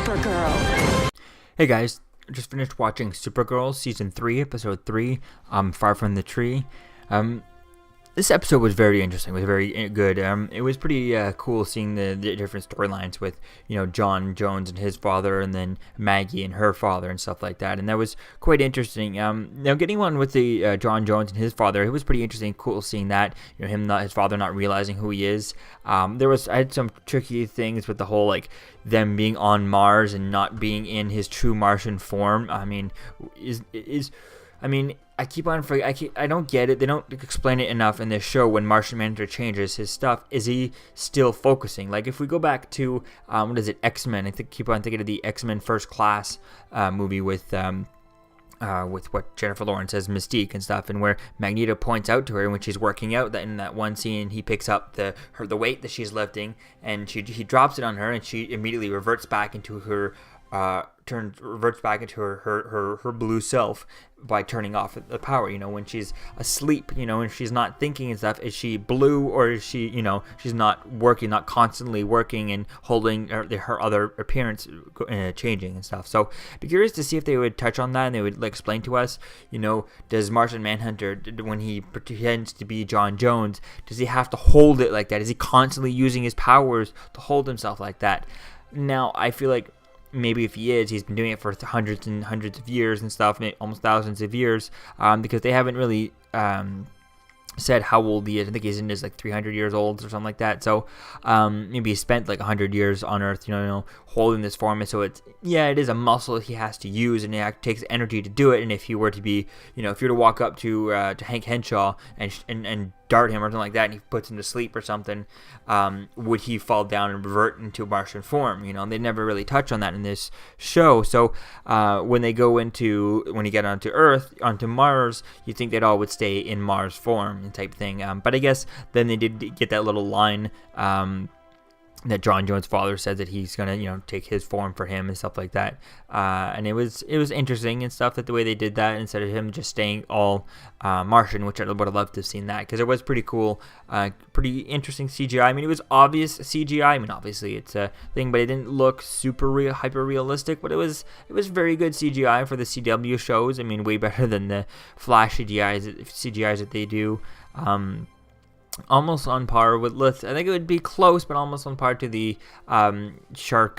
Supergirl. Hey guys, just finished watching Supergirl Season 3, Episode 3, Far From the Tree. This episode was very interesting, was very good. It was pretty cool seeing the different storylines with, John Jones and his father, and then Maggie and her father and stuff like that. And that was quite interesting. Now getting one with the John Jones and his father, it was pretty interesting, cool seeing that. His father not realizing who he is. I had some tricky things with the whole them being on Mars and not being in his true Martian form. I don't get it. They don't explain it enough in this show. When Martian Manhunter changes his stuff, is he still focusing? Like, if we go back to, X-Men, keep on thinking of the X-Men First Class movie with what Jennifer Lawrence as Mystique and stuff, and where Magneto points out to her when she's working out that in that one scene he picks up the weight that she's lifting, and he drops it on her, and she immediately reverts back into her her blue self by turning off the power. When she's asleep, and she's not thinking and stuff, is she blue, or is she, she's not working, not constantly working and holding her other appearance changing and stuff. So I'd be curious to see if they would touch on that and they would explain to us, does Martian Manhunter, when he pretends to be John Jones, does he have to hold it like that? Is he constantly using his powers to hold himself like that? Now, I feel like maybe if he is, he's been doing it for hundreds and hundreds of years and stuff, almost thousands of years, because they haven't really said how old he is. I think he's in his 300 years old or something like that. So maybe he spent 100 years on Earth, holding this form. And so it is a muscle he has to use, and it takes energy to do it. And if he were to be, if you were to walk up to Hank Henshaw and dart him or something like that, and he puts him to sleep or something, would he fall down and revert into Martian form? They never really touch on that in this show. So when you get onto Earth, onto Mars, you think they'd all would stay in Mars form type thing. But I guess then they did get that little line that John Jones' father said that he's gonna, take his form for him and stuff like that. And it was interesting and stuff, that the way they did that, instead of him just staying all Martian, which I would have loved to have seen that, because it was pretty cool, pretty interesting CGI. I mean, it was obvious CGI. I mean, obviously it's a thing, but it didn't look super hyper realistic. But it was very good CGI for the CW shows. I mean, way better than the Flash CGIs that they do. Almost on par with, I think it would be close, but almost on par to the Shark,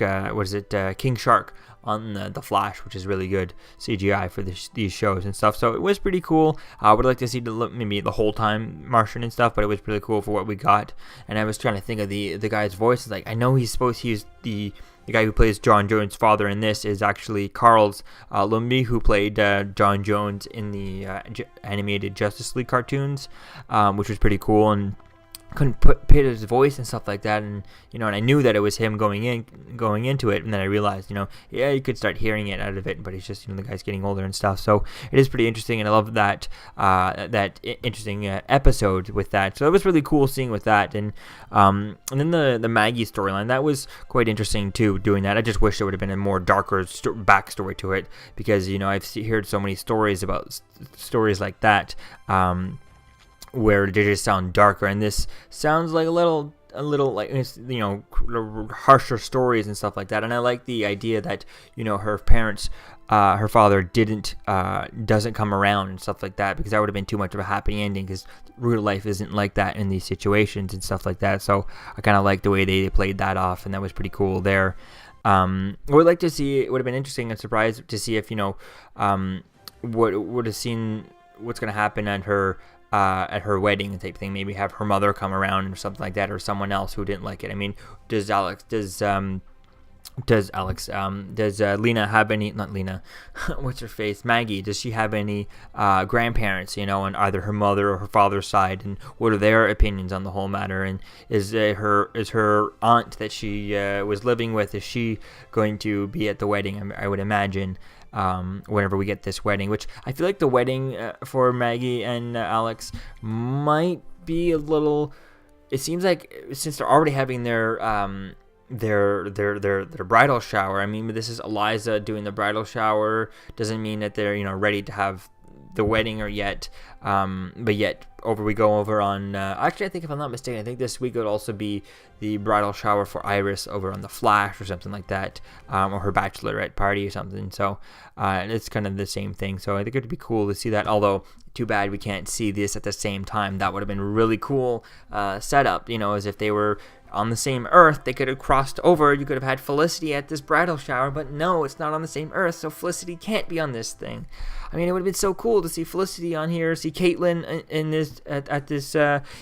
King Shark on the Flash, which is really good CGI for these shows and stuff. So it was pretty cool. I would like to see maybe the whole time Martian and stuff, but it was really cool for what we got. And I was trying to think of the guy's voice. I know he's the guy who plays John Jones' father in this is actually Carl Lumbly, who played John Jones in the animated Justice League cartoons, which was pretty cool, and couldn't put his voice and stuff like that, and and I knew that it was him going into it, and then I realized, you could start hearing it out of it, but it's just, the guy's getting older and stuff. So it is pretty interesting, and I love that interesting episode with that. So it was really cool seeing with that, and then the Maggie storyline, that was quite interesting too, doing that. I just wish there would have been a more darker backstory to it, because I've heard so many stories about stories like that, where they just sound darker, and this sounds like a little harsher stories and stuff like that. And I like the idea that her parents, her father doesn't come around and stuff like that, because that would have been too much of a happy ending, because real life isn't like that in these situations and stuff like that. So I kind of like the way they played that off, and that was pretty cool there. I would like to see, it would have been interesting and surprised to see if would have seen what's going to happen at her wedding and type thing. Maybe have her mother come around or something like that, or someone else who didn't like it. I mean, does Lena have any, not Lena, what's her face, Maggie, does she have any grandparents, on either her mother or her father's side, and what are their opinions on the whole matter? And is her aunt that she was living with, is she going to be at the wedding? I would imagine, whenever we get this wedding, which I feel like the wedding for Maggie and Alex might be a little, it seems like, since they're already having their bridal shower. I mean, this is Eliza doing the bridal shower. Doesn't mean that they're ready to have the wedding or yet, but yet we go over on, actually I think if I'm not mistaken, I think this week would also be the bridal shower for Iris over on The Flash or something like that, or her bachelorette party or something. So it's kind of the same thing. So I think it would be cool to see that, although too bad we can't see this at the same time. That would have been really cool setup, as if they were on the same Earth, they could have crossed over. You could have had Felicity at this bridal shower, but no, it's not on the same Earth, so Felicity can't be on this thing. I mean, it would have been so cool to see Felicity on here, see Caitlin in this at this,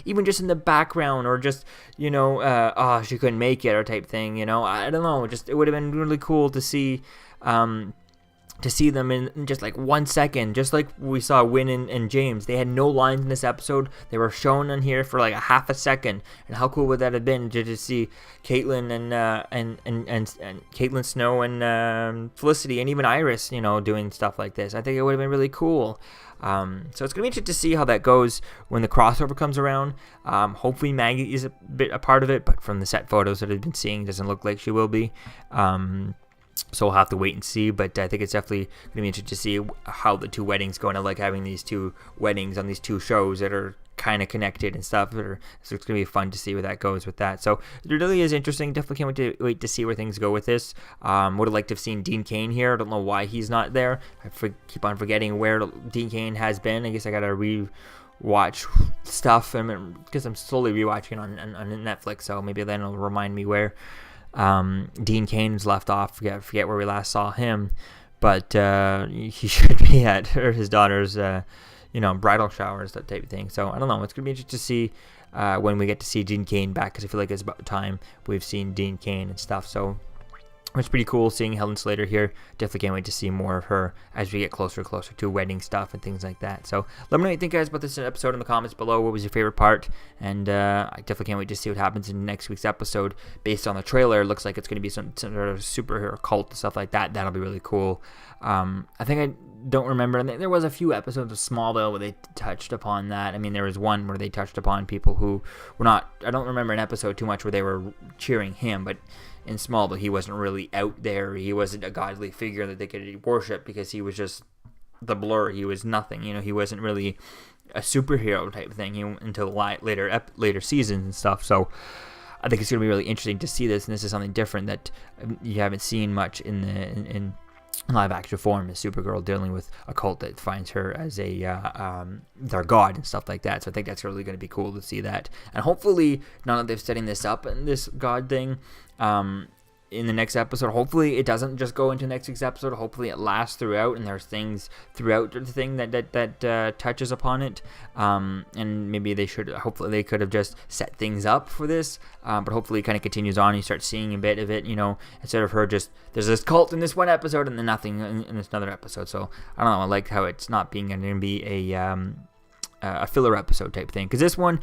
even just in the background, or just she couldn't make it or type thing. I don't know. Just it would have been really cool to see. To see them in just like 1 second, just like we saw Win and James. They had no lines in this episode. They were shown on here for like a half a second. And how cool would that have been to just see Caitlin and Caitlin Snow and Felicity and even Iris, doing stuff like this. I think it would have been really cool. So it's gonna be interesting to see how that goes when the crossover comes around. Hopefully Maggie is a part of it, but from the set photos that I've been seeing, it doesn't look like she will be. So we'll have to wait and see, but I think it's definitely going to be interesting to see how the two weddings go. And I like having these two weddings on these two shows that are kind of connected and stuff. So it's going to be fun to see where that goes with that. So it really is interesting. Definitely can't wait to see where things go with this. Would have liked to have seen Dean Cain here. I don't know why he's not there. I keep on forgetting where Dean Cain has been. I guess I got to watch stuff because I'm slowly rewatching on Netflix. So maybe then it'll remind me where Dean Cain's left off. Forget where we last saw him, but he should be at his daughter's bridal showers, that type of thing. So I don't know, it's gonna be interesting to see when we get to see Dean Cain back, because I feel like it's about time we've seen Dean Cain and stuff. So it's pretty cool seeing Helen Slater here. Definitely can't wait to see more of her as we get closer and closer to wedding stuff and things like that. So let me know what you think, guys, about this episode in the comments below. What was your favorite part? And I definitely can't wait to see what happens in next week's episode. Based on the trailer, it looks like it's going to be some sort of superhero cult and stuff like that. That'll be really cool. I think I don't remember. And there was a few episodes of Smallville where they touched upon that. I mean, there was one where they touched upon people who were not. I don't remember an episode too much where they were cheering him, but in Smallville, he wasn't really out there. He wasn't a godly figure that they could worship, because he was just the Blur. He was nothing. He wasn't really a superhero type thing until later seasons and stuff. So I think it's going to be really interesting to see this, and this is something different that you haven't seen much in live action form, is Supergirl dealing with a cult that finds her as their god and stuff like that. So I think that's really going to be cool to see that. And hopefully, now that they're setting this up and this god thing, in the next episode, hopefully it doesn't just go into next week's episode. Hopefully it lasts throughout, and there's things throughout the thing that touches upon it. And maybe hopefully they could have just set things up for this, but hopefully it kind of continues on. You start seeing a bit of it, instead of her just, there's this cult in this one episode and then nothing in this another episode. So I don't know, I like how it's not being going to be a filler episode type thing, because this one,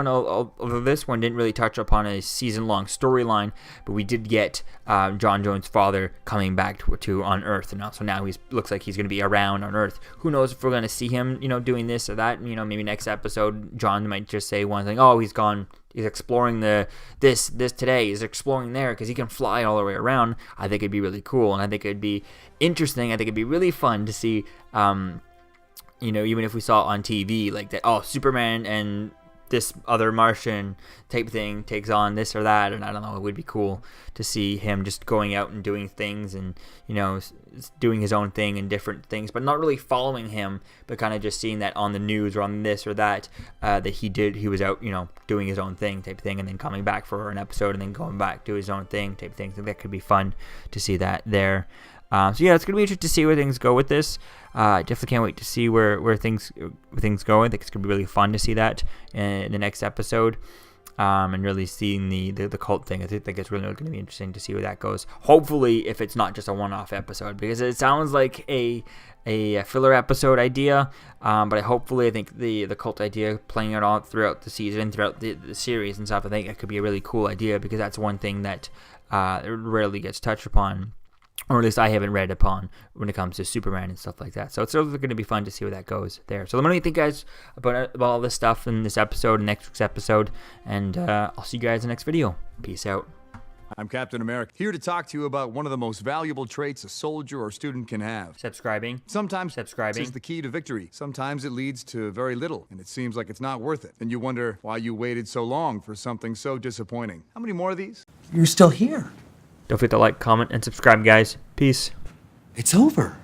although this one didn't really touch upon a season-long storyline, but we did get John Jones' father coming back to on Earth now. So now looks like he's going to be around on Earth. Who knows if we're going to see him, doing this or that. Maybe next episode John might just say one thing. Oh, he's gone. He's exploring this today. He's exploring there because he can fly all the way around. I think it'd be really cool, and I think it'd be interesting. I think it'd be really fun to see. Even if we saw on TV like that, Superman and this other Martian type thing takes on this or that, and I don't know, it would be cool to see him just going out and doing things and, doing his own thing and different things, but not really following him, but kind of just seeing that on the news or on this or that, that he was out, doing his own thing type thing, and then coming back for an episode and then going back to his own thing type thing. I think that could be fun to see that there. So yeah, it's going to be interesting to see where things go with this. Definitely can't wait to see where things go. I think it's going to be really fun to see that in the next episode, and really seeing the cult thing. I think it's really going to be interesting to see where that goes. Hopefully, if it's not just a one-off episode, because it sounds like a filler episode idea, but hopefully I think the cult idea playing it all throughout the season, throughout the series and stuff, I think it could be a really cool idea, because that's one thing that rarely gets touched upon, or at least I haven't read upon when it comes to Superman and stuff like that. So it's really going to be fun to see where that goes there. So let me know what you think, guys, about all this stuff in this episode and next week's episode. And I'll see you guys in the next video. Peace out. I'm Captain America, here to talk to you about one of the most valuable traits a soldier or student can have. Subscribing. Sometimes Subscribing. is the key to victory. Sometimes it leads to very little, and it seems like it's not worth it. And you wonder why you waited so long for something so disappointing. How many more of these? You're still here. Don't forget to like, comment, and subscribe, guys. Peace. It's over.